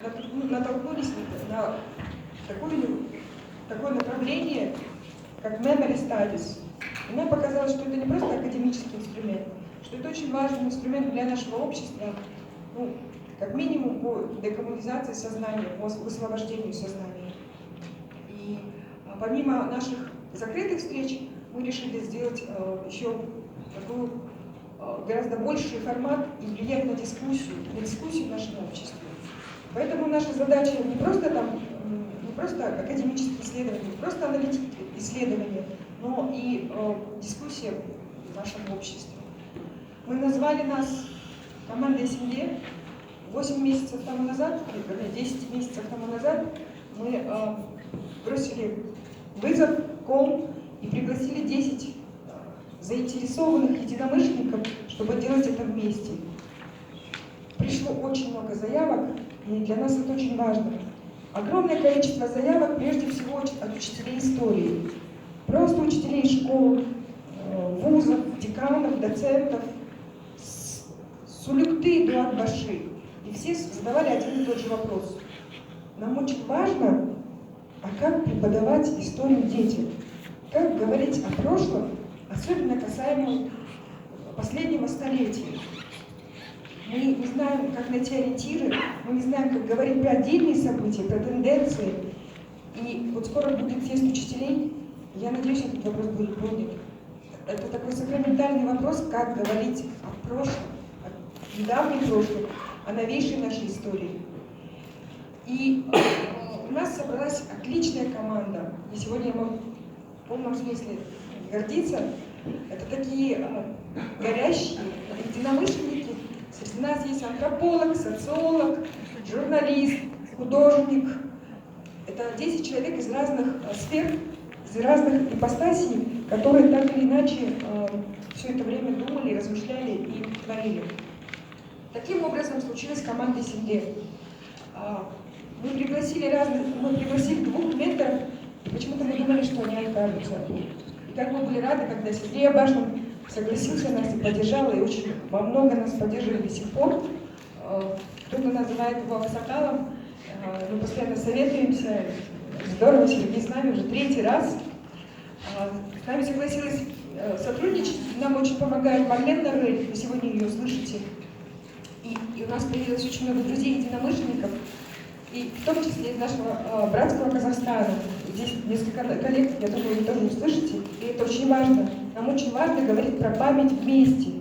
натолкнулись на такое направление, как Memory Studies. И нам показалось, что это не просто академический инструмент, что это очень важный инструмент для нашего общества, как минимум по декоммунизации сознания, по высвобождению сознания. И помимо наших закрытых встреч, мы решили сделать еще такой гораздо больший формат и влиять на дискуссию в нашем обществе. Поэтому наша задача не просто академические исследования, не просто аналитические исследования, но и дискуссия в нашем обществе. Мы назвали нас командой Семье. 8 месяцев тому назад, или 10 месяцев тому назад, мы бросили вызов, кол и пригласили 10 заинтересованных единомышленников, чтобы делать это вместе. Пришло очень много заявок, и для нас это очень важно. Огромное количество заявок, прежде всего, от учителей истории. Просто учителей школ, вузов, деканов, доцентов, с Улюкты до Ат-Баши. И все задавали один и тот же вопрос. Нам очень важно, как преподавать историю детям, как говорить о прошлом, особенно касаемо последнего столетия. Мы не знаем, как найти ориентиры, мы не знаем, как говорить про отдельные события, про тенденции. И вот скоро будет съезд учителей, я надеюсь, этот вопрос будет поднят. Это такой сакраментальный вопрос, как говорить о прошлом, о недавнем прошлом, о новейшей нашей истории. И у нас собралась отличная команда. И сегодня я могу в полном смысле гордиться. Это такие горящие единомышленники. Среди нас есть антрополог, социолог, журналист, художник. Это 10 человек из разных сфер, из разных ипостасей, которые так или иначе все это время думали, размышляли и творили. Таким образом случилась команда Семье. Мы пригласили 2 менторов, и почему-то мы думали, что они откажутся. И как мы были рады, когда Сергей Абашин согласился нас и поддержал, и очень во много нас поддерживает до сих пор. Кто-то называет его Аксакалом, мы постоянно советуемся. Здорово, Сергей с нами уже 3-й раз. С нами согласилась сотрудничать, нам очень помогает Марлен Норрель, вы сегодня ее слышите. И у нас появилось очень много друзей-единомышленников, и в том числе из нашего братского Казахстана. Здесь несколько коллег, я думаю, вы тоже услышите, и это очень важно. Нам очень важно говорить про память вместе.